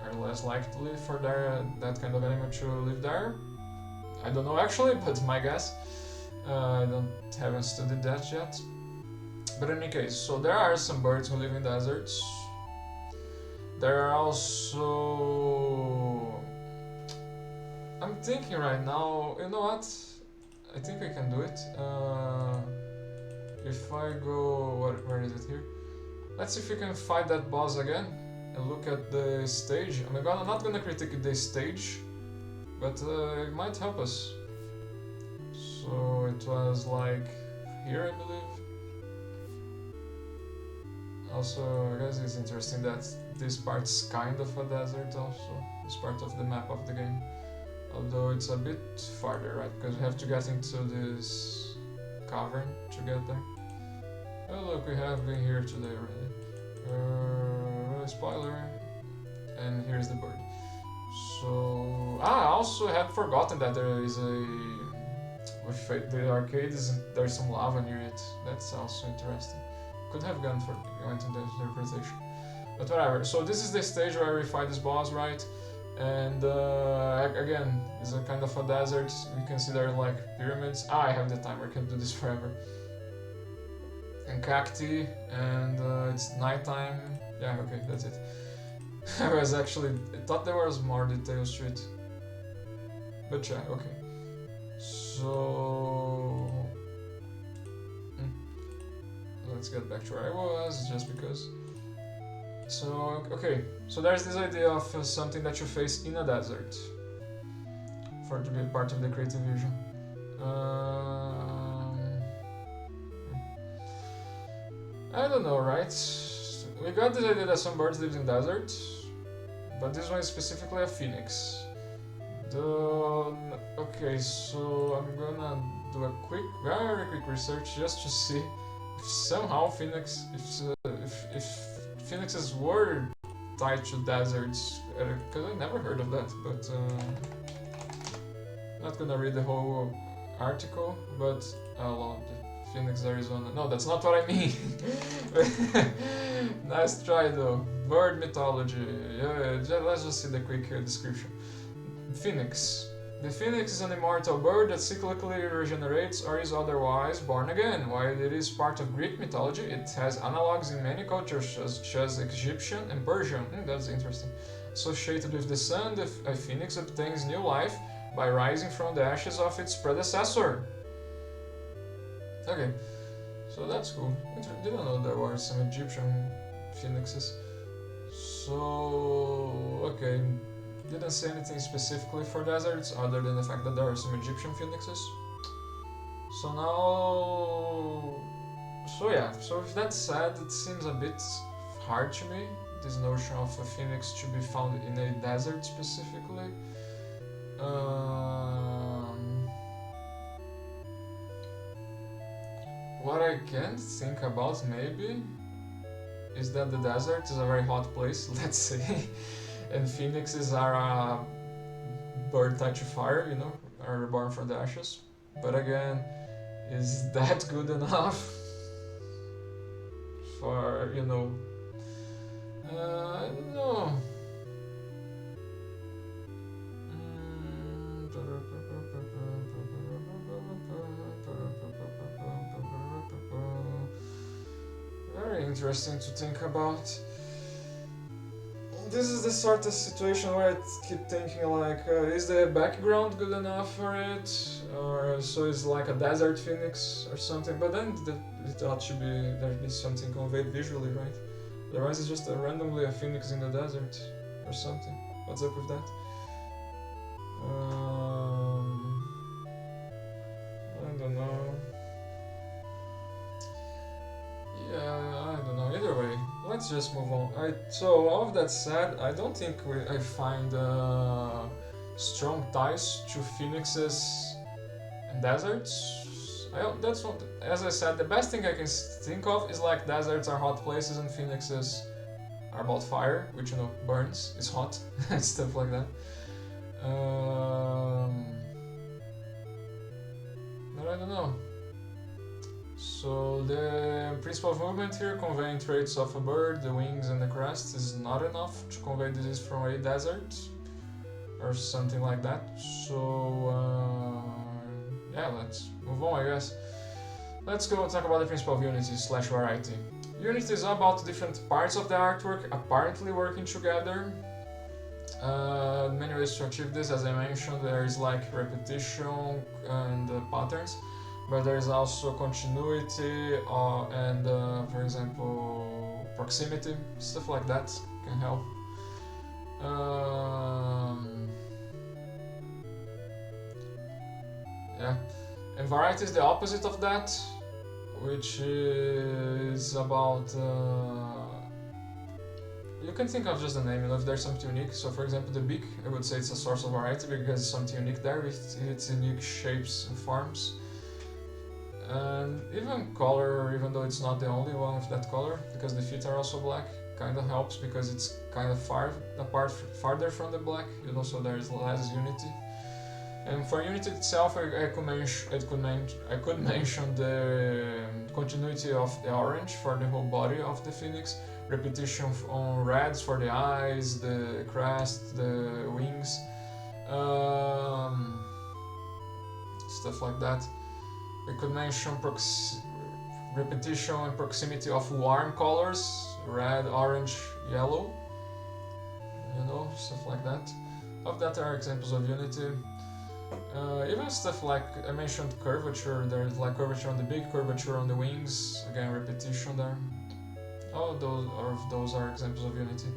are less likely for that kind of animal to live there. I don't know actually, but my guess. I haven't studied that yet. But in any case, so there are some birds who live in deserts. There are also... I'm thinking right now, you know what? I think I can do it. If I go... where is it here? Let's see if we can fight that boss again and look at the stage. I'm not gonna critique the stage, but it might help us. So it was like here, I believe. Also, I guess it's interesting that this part's kind of a desert also, this part of the map of the game. Although it's a bit farther, right? Because we have to get into this cavern to get there. Oh look, we have been here today already. Spoiler. And here's the bird. So... I also had forgotten that there is with the arcade, there's some lava near it. That's also interesting. Could have gone into the interpretation, but whatever. So this is the stage where we fight this boss, right? And again, it's a kind of a desert. You can see there are like pyramids. I have the timer, I can do this forever. And cacti, and it's nighttime. Yeah, okay, that's it. I thought there was more details to it. But yeah, okay. So let's get back to where I was, just because. So okay, so there's this idea of something that you face in a desert for it to be part of the creative vision. I don't know, right? We got this idea that some birds live in deserts, but this one is specifically a phoenix. Okay, so I'm gonna do a very quick research just to see if somehow if phoenixes were tied to deserts, because I never heard of that, but not gonna read the whole article, but Phoenix, Arizona. No, that's not what I mean. Nice try though. Bird mythology. Yeah, let's just see the quick description. Phoenix. The phoenix is an immortal bird that cyclically regenerates or is otherwise born again. While it is part of Greek mythology, it has analogues in many cultures such as Egyptian and Persian. That's interesting. Associated with the sun, a phoenix obtains new life by rising from the ashes of its predecessor. Okay, so that's cool. I didn't know there were some Egyptian phoenixes. So, okay, didn't say anything specifically for deserts other than the fact that there are some Egyptian phoenixes. So now, so with that said, it seems a bit hard to me, this notion of a phoenix to be found in a desert specifically. What I can think about maybe is that the desert is a very hot place, let's say, and phoenixes are a bird tied to fire, you know, are born from the ashes. But again, is that good enough for, you know, I don't know. Very interesting to think about. This is the sort of situation where I keep thinking like, is the background good enough for it? Or so it's like a desert phoenix or something, but then it ought to be, there be something conveyed visually, right? Otherwise it's just randomly a phoenix in the desert or something. What's up with that? I don't know. Yeah, I don't know. Either way, let's just move on. So all of that said, I don't think I find strong ties to phoenixes and deserts. That's what, as I said, the best thing I can think of is like deserts are hot places and phoenixes are about fire, which, you know, burns, it's hot, and stuff like that. But I don't know. So the principle of movement here, conveying traits of a bird, the wings and the crest, is not enough to convey this from a desert or something like that. So yeah, let's move on, I guess. Let's go talk about the principle of unity / variety. Unity is about different parts of the artwork apparently working together. Many ways to achieve this, as I mentioned, there is like repetition and patterns. But there is also continuity and, for example, proximity, stuff like that can help. Yeah, and variety is the opposite of that, which is about. You can think of just the name, you know, if there's something unique. So, for example, the beak, I would say it's a source of variety because there's something unique there with its unique shapes and forms. And even color, even though it's not the only one with that color, because the feet are also black, kind of helps because it's kind of farther from the black, you know, so there's less unity. And for unity itself, I could mention the continuity of the orange for the whole body of the phoenix, repetition on reds for the eyes, the crest, the wings, stuff like that. We could mention repetition and proximity of warm colors, red, orange, yellow, you know, stuff like that. Of that are examples of unity. Even stuff like I mentioned curvature, there's like curvature on the beak, curvature on the wings, again repetition there. All those are examples of unity.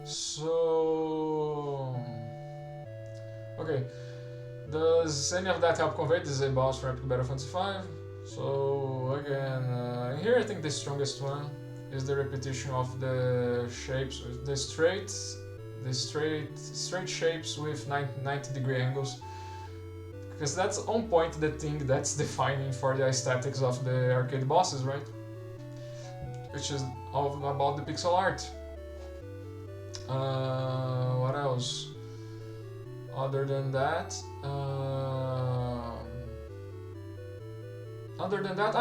So okay, does any of that help convey? This is a boss from Epic Battle Fantasy V. So again, here I think the strongest one is the repetition of the shapes, the straight shapes with 90-degree angles, because that's on point the thing that's defining for the aesthetics of the arcade bosses, right? Which is all about the pixel art. What else? Other than that,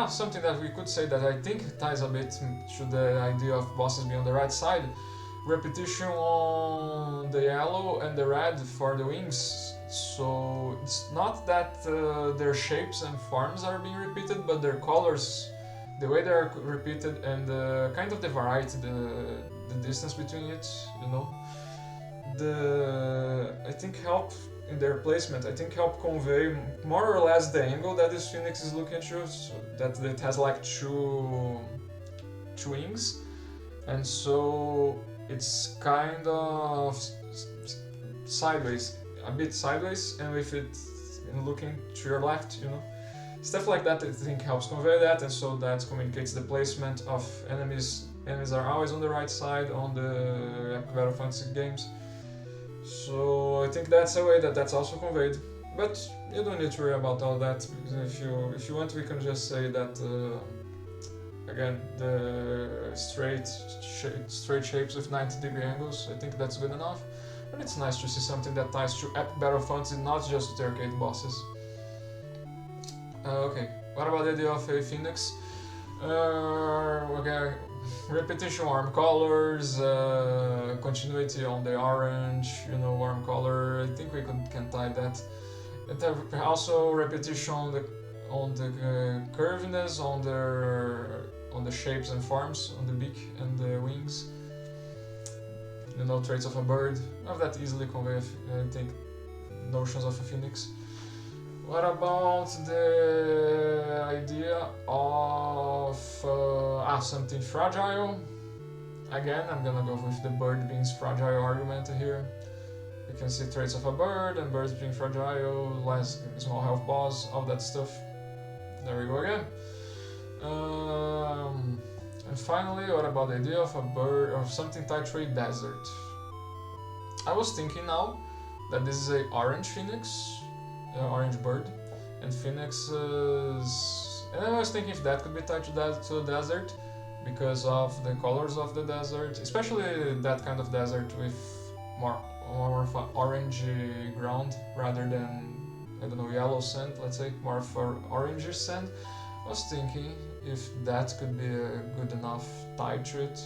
something that we could say that I think ties a bit to the idea of bosses being on the right side. Repetition on the yellow and the red for the wings. So it's not that their shapes and forms are being repeated, but their colors, the way they are repeated, and kind of the variety, the distance between it, you know. I think help in their placement. I think help convey more or less the angle that this phoenix is looking at you. So that it has like two wings, and so it's kind of sideways, a bit sideways, and with it looking to your left, you know. Stuff like that I think helps convey that, and so that communicates the placement of enemies. Enemies are always on the right side on the Epic Battle Fantasy games. So I think that's a way that's also conveyed. But you don't need to worry about all that. If you want, we can just say that again, the straight shapes with 90-degree angles, I think that's good enough. But it's nice to see something that ties to Epic Battle Fantasy, not just the arcade bosses. Okay, what about the idea of a phoenix? Okay, repetition arm colors, continuity on the orange, you know, arm color. I think we can tie that. And also repetition on the curviness, on the shapes and forms, on the beak and the wings. You know, traits of a bird. Of that easily convey, I think, notions of a phoenix. What about the idea of something fragile? Again, I'm gonna go with the bird being fragile argument here. You can see traits of a bird and birds being fragile, less small health bars, all that stuff. There we go again. And finally, what about the idea of a bird or something tied to a desert? I was thinking now that this is a orange phoenix. Orange bird, and phoenixes, and I was thinking if that could be tied to the desert because of the colors of the desert, especially that kind of desert with more of an orangey ground rather than, I don't know, yellow sand, let's say, more of an orangey sand. I was thinking if that could be a good enough tie to it.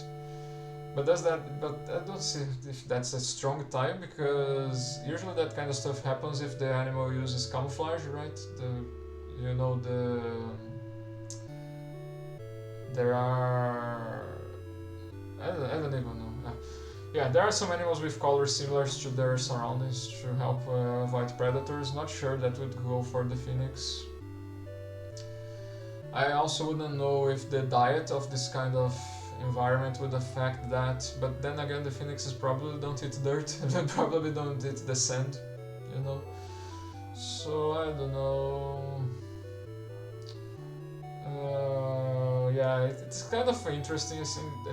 But I don't see if that's a strong tie, because usually that kind of stuff happens if the animal uses camouflage, right? There are, I don't even know. Yeah, there are some animals with colors similar to their surroundings to help avoid predators. Not sure that would go for the phoenix. I also wouldn't know if the diet of this kind of environment would affect that, but then again, the phoenixes probably don't eat dirt, they probably don't eat the sand, you know. So I don't know. Yeah, it's kind of interesting. I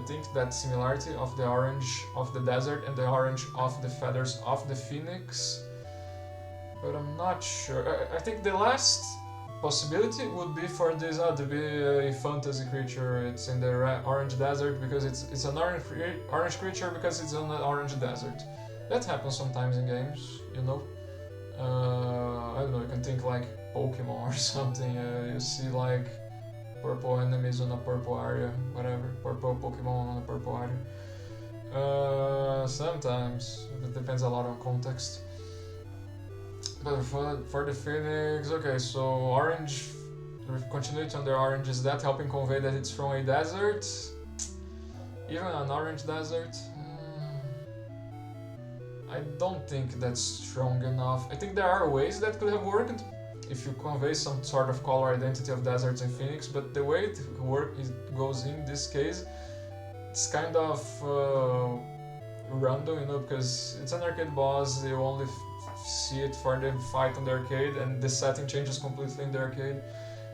think that similarity of the orange of the desert and the orange of the feathers of the phoenix, but I'm not sure. I think the last possibility would be for this to be a fantasy creature. It's in the orange desert because it's an orange creature because it's on an orange desert. That happens sometimes in games, you know. I don't know, you can think like Pokemon or something. You see like purple enemies on a purple area, whatever. Purple Pokemon on a purple area. Sometimes, it depends a lot on context. But for the phoenix, okay, so orange, continuity on the orange, is that helping convey that it's from a desert? Even an orange desert? I don't think that's strong enough. I think there are ways that could have worked if you convey some sort of color identity of deserts and Phoenix, but the way it goes in this case, it's kind of random, you know, because it's an arcade boss, you only see it for the fight on the arcade, and the setting changes completely in the arcade.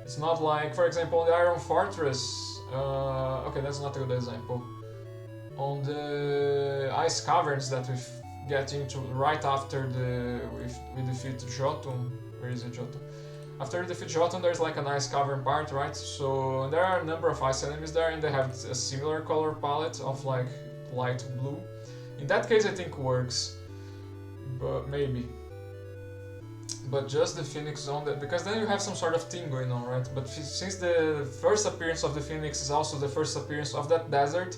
It's not like, for example, on the Iron Fortress, okay, that's not a good example. On the Ice Caverns that we get into right after we defeat Jotun. Where is it, Jotun? After we defeat Jotun, there's like an Ice Cavern part, right? So there are a number of ice enemies there, and they have a similar color palette of like light blue. In that case, I think works, but maybe. But just the Phoenix on that, because then you have some sort of theme going on, right? But since the first appearance of the Phoenix is also the first appearance of that desert,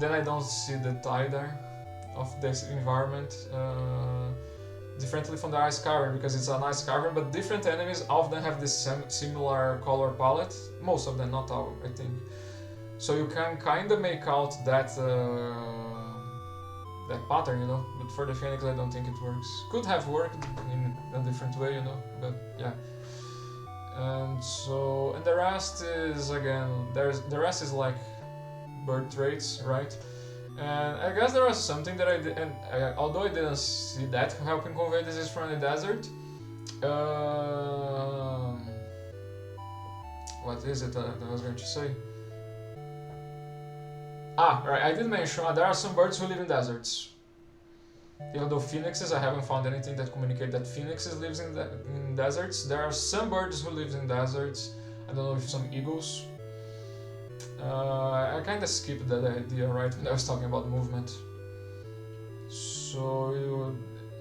then I don't see the tie there of this environment. Differently from the Ice Cavern, because it's an Ice Cavern, but different enemies often have this similar color palette. Most of them, not all, I think. So you can kind of make out that that pattern, you know. But for the Phoenix, I don't think it works. Could have worked in a different way, you know. But yeah. And the rest is again, the rest is like bird traits, right? And I guess there was something that I did, and although I didn't see that helping convey this is from the desert. What is it that I was going to say? Right, I did mention there are some birds who live in deserts. Even though phoenixes, I haven't found anything that communicate that phoenixes lives in deserts. There are some birds who live in deserts. I don't know if some eagles. I kind of skipped that idea, right, when I was talking about movement. So,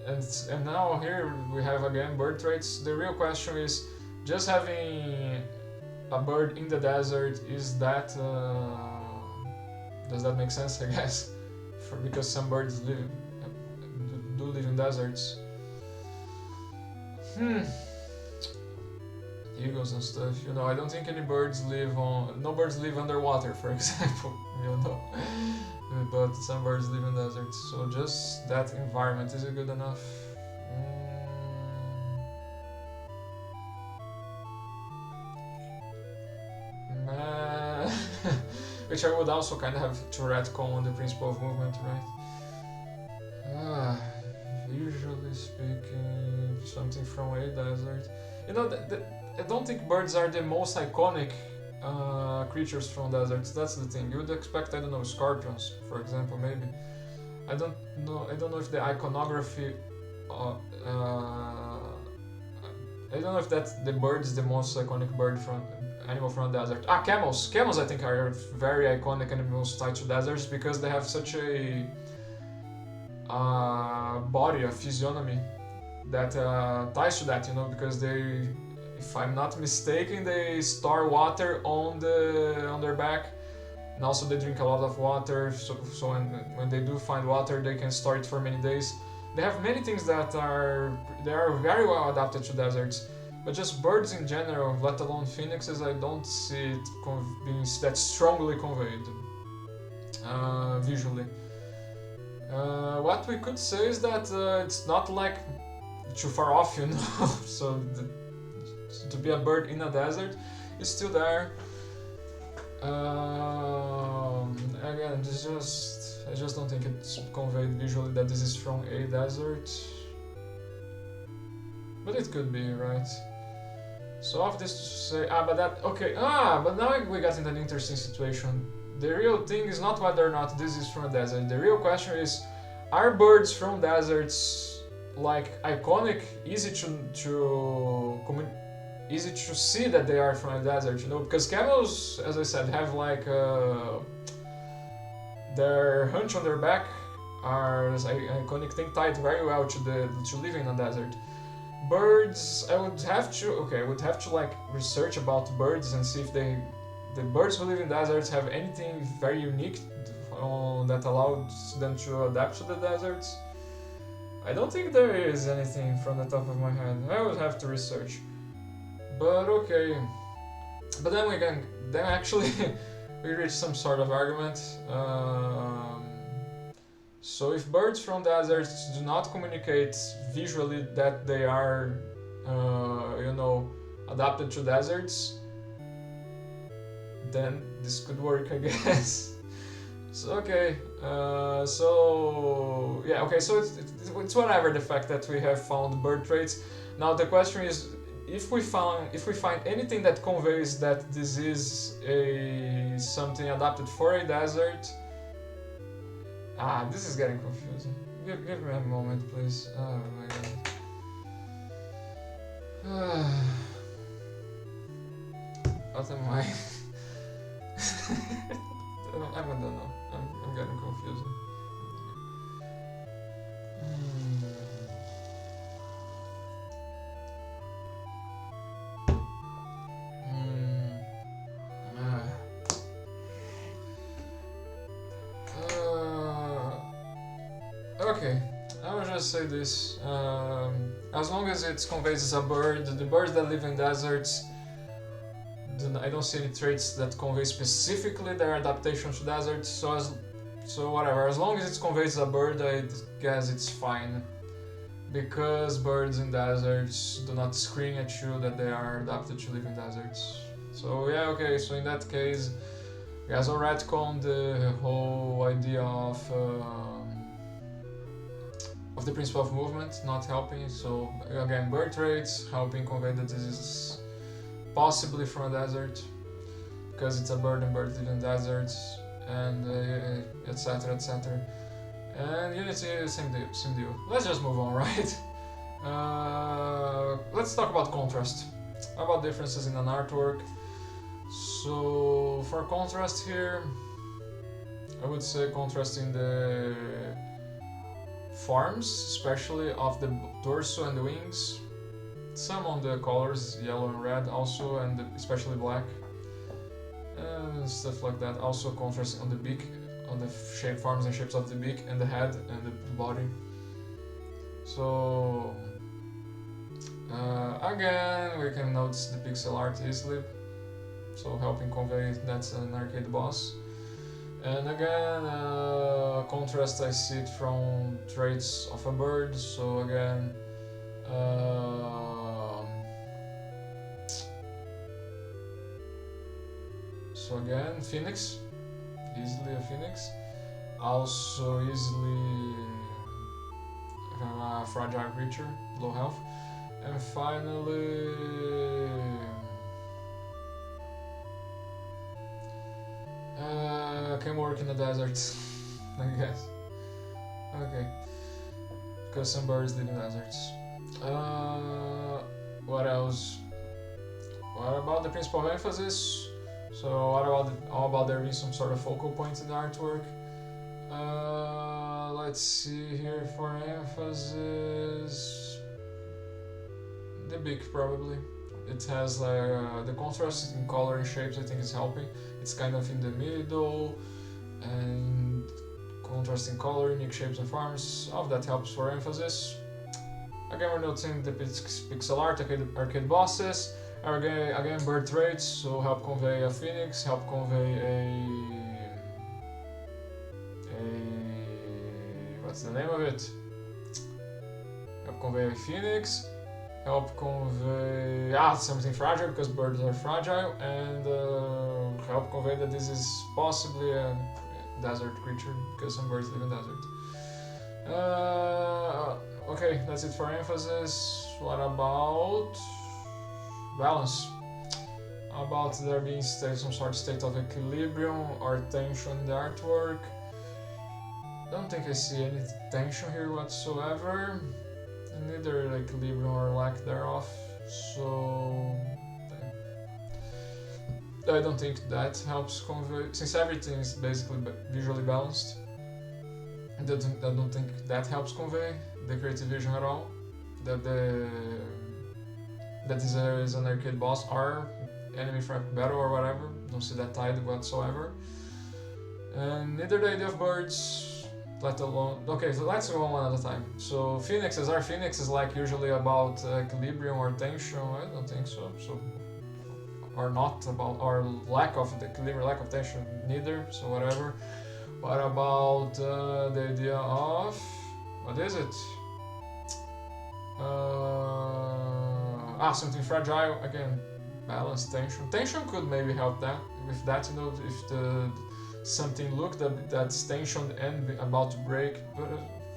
and now here we have again bird traits. The real question is, just having a bird in the desert, is that, does that make sense, I guess? Because some birds do live in deserts. Eagles and stuff, you know, I don't think any birds live no birds live underwater, for example, you know, but some birds live in deserts, so just that environment, is it good enough? Which I would also kind of have to retcon on the principle of movement, right? Visually speaking, something from a desert. You know, I don't think birds are the most iconic creatures from deserts. That's the thing. You would expect, I don't know, scorpions, for example, maybe. I don't know if the iconography. I don't know if that the bird is the most iconic animal from a desert. Camels. Camels, I think, are very iconic animals tied to deserts because they have such a body, a physiognomy that ties to that, you know, because they, if I'm not mistaken, they store water on their back, and also they drink a lot of water. So when they do find water, they can store it for many days. They have many things that are very well adapted to deserts. But just birds in general, let alone phoenixes, I don't see it being that strongly conveyed visually. What we could say is that it's not like too far off, you know. So to be a bird in a desert is still there. Again, I just don't think it's conveyed visually that this is from a desert. But it could be, right? So of this to say, but now we got in an interesting situation. The real thing is not whether or not this is from a desert. The real question is, are birds from deserts like iconic, easy to see that they are from a desert, you know? Because camels, as I said, have like their hunch on their back are an iconic thing tied very well to living in a desert. Birds, I would have to like research about birds and see if the birds who live in deserts have anything very unique that allows them to adapt to the deserts. I don't think there is anything from the top of my head. I would have to research. But okay. But then actually we reached some sort of argument. So if birds from deserts do not communicate visually that they are, adapted to deserts, then this could work, I guess. So okay, so it's whatever the fact that we have found bird traits. Now the question is, if we find anything that conveys that this is something adapted for a desert. This is getting confusing. Give me a moment, please. Oh my god. What am I? I don't know. I'm getting confused. Okay, I will just say this. As long as it conveys as a bird, the birds that live in deserts, I don't see any traits that convey specifically their adaptation to deserts. So whatever. As long as it conveys as a bird, I guess it's fine. Because birds in deserts do not scream at you that they are adapted to live in deserts. So yeah, okay. So in that case, guys, I'll retcon the whole idea of the principle of movement not helping. So again, bird traits helping convey that this is possibly from a desert because it's a bird and birds live in deserts, and etc. And unity, same deal. Let's just move on, right? Let's talk about contrast, about differences in an artwork. So for contrast here, I would say contrast in the forms, especially of the torso and the wings. Some on the colors, yellow and red also, and especially black. And stuff like that. Also contrast on the beak, on the forms and shapes of the beak and the head and the body. So again, we can notice the pixel art easily, so helping convey that's an arcade boss. And again, contrast, I see it from traits of a bird. So again, phoenix, easily a phoenix. Also easily a fragile creature, low health. And finally, can work in the desert, I guess. Okay, because some birds live in deserts. What else? What about the principle of emphasis? So what about there being some sort of focal point in the artwork? Let's see here for emphasis. The beak probably. It has the contrast in color and shapes, I think is helping. It's kind of in the middle, and contrast in color, unique shapes and forms, all of that helps for emphasis. Again, we're noticing the pixel art, arcade bosses. Again, bird traits, so help convey a phoenix, help convey what's the name of it? Help convey a phoenix, help convey something fragile because birds are fragile, and help convey that this is possibly a desert creature because some birds live in desert. Okay, that's it for emphasis. What about balance? About there being some sort of state of equilibrium or tension in the artwork. Don't think I see any tension here whatsoever, neither equilibrium or lack thereof, so I don't think that helps convey, since everything is basically visually balanced. I don't think that helps convey the creative vision at all, that is an arcade boss or enemy frag battle or whatever. Don't see that tied whatsoever. And neither the idea of birds, let alone... Okay, so let's go one at a time. So phoenixes are like usually about equilibrium or tension? I don't think so. Or not about, or lack of the equilibrium, lack of tension, neither, so whatever. What about the idea of... what is it? Something fragile, again, balance, tension. Tension could maybe help that, with that, you know, if the something looked that's tensioned and about to break, but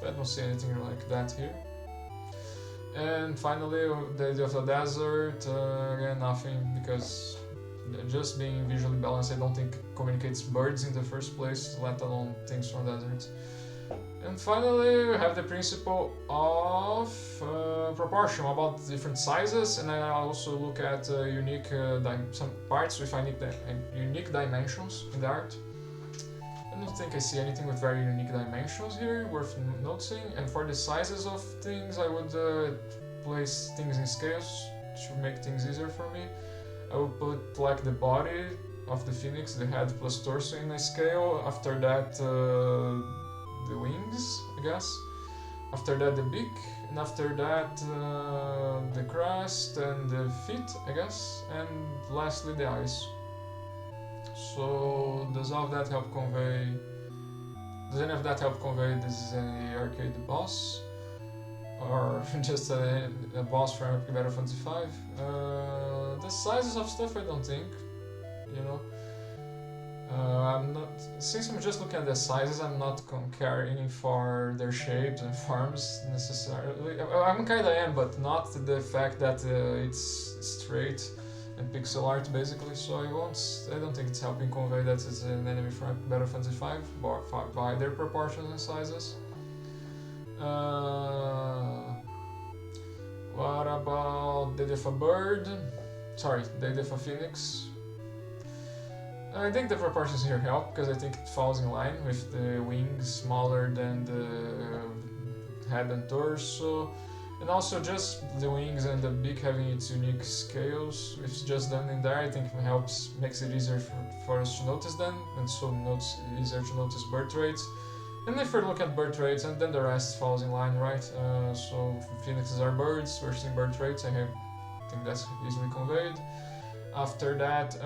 I don't see anything like that here. And finally, the idea of the desert, again, nothing, because just being visually balanced, I don't think communicates birds in the first place, let alone things from deserts. And finally, we have the principle of proportion, about different sizes, and I also look at unique some parts with unique dimensions in the art. I don't think I see anything with very unique dimensions here, worth noticing. And for the sizes of things, I would place things in scales to make things easier for me. I would put like the body of the phoenix, the head plus torso in a scale. After that, the wings, I guess. After that, the beak, and after that, the crest and the feet, I guess. And lastly, the eyes. So does all of that help convey? Does any of that help convey this is an arcade boss, or just a boss from Epic Battle Fantasy 5? The sizes of stuff, I don't think. You know, I'm not. Since I'm just looking at the sizes, I'm not caring for their shapes and forms necessarily. I'm kinda am, but not the fact that it's straight and pixel art basically, so I don't think it's helping convey that it's an enemy from Battle Fantasy 5 by their proportions and sizes. What about the idea of a bird? Sorry, the idea of a phoenix. I think the proportions here help, because I think it falls in line with the wings smaller than the head and torso. And also just the wings and the beak having its unique scales. If it's just done in there, I think it makes it easier for us to notice them, and so easier to notice birth rates. And if we look at birth rates, and then the rest falls in line, right? So phoenixes are birds, we're seeing birth rates, I think that's easily conveyed. After that,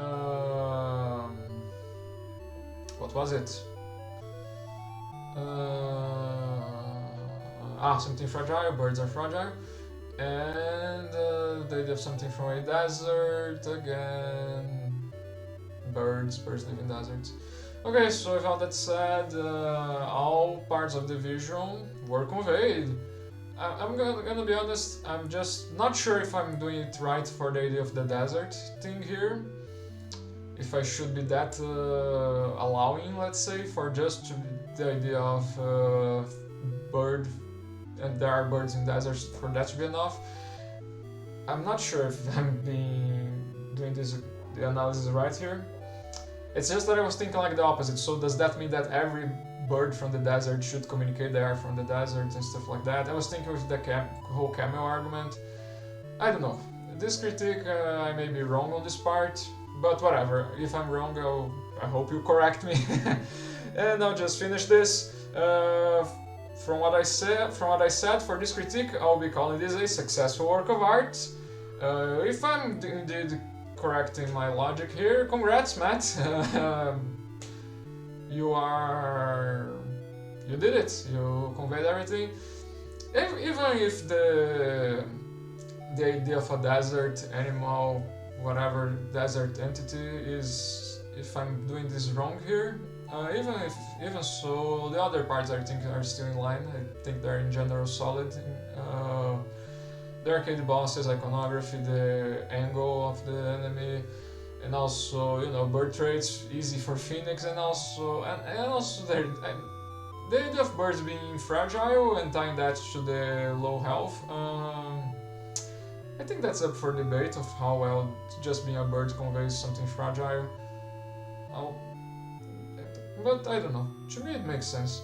what was it? Something fragile, birds are fragile. And the idea of something from a desert, again, birds live in deserts. Okay, so with all that said, all parts of the vision were conveyed. I'm gonna be honest, I'm just not sure if I'm doing it right for the idea of the desert thing here. If I should be that allowing, let's say, for just the idea of bird, and there are birds in deserts, for that to be enough. I'm not sure if I'm doing the analysis right here. It's just that I was thinking like the opposite. So does that mean that every bird from the desert should communicate they are from the desert and stuff like that? I was thinking with the whole camel argument. I don't know. This critique, I may be wrong on this part, but whatever. If I'm wrong, I hope you correct me. And I'll just finish this. From what I said for this critique, I'll be calling this a successful work of art. If I'm indeed correct in my logic here, congrats, Matt. You did it. You conveyed everything. Even if the idea of a desert animal, whatever desert entity is, if I'm doing this wrong here, even so, the other parts I think are still in line. I think they're in general solid. The arcade bosses, iconography, the angle of the enemy, and also, you know, birth rates easy for Phoenix, and also the idea of birds being fragile and tying that to the low health. I think that's up for debate of how well just being a bird conveys something fragile. But I don't know. To me, it makes sense.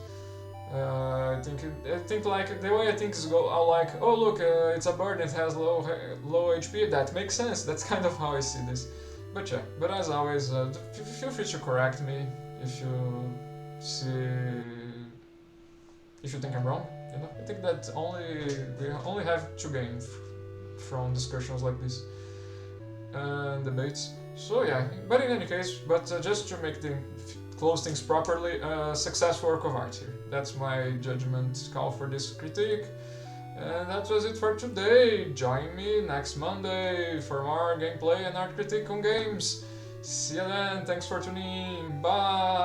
I think like the way I think is like, oh look, it's a bird and it has low HP. That makes sense. That's kind of how I see this. But yeah. But as always, feel free to correct me if you think I'm wrong. You know, I think that we only have to gain from discussions like this and debates. So yeah. But in any case, just to make close things properly, successful work of art here. That's my judgment call for this critique. And that was it for today. Join me next Monday for more gameplay and art critique on games. See you then. Thanks for tuning in. Bye.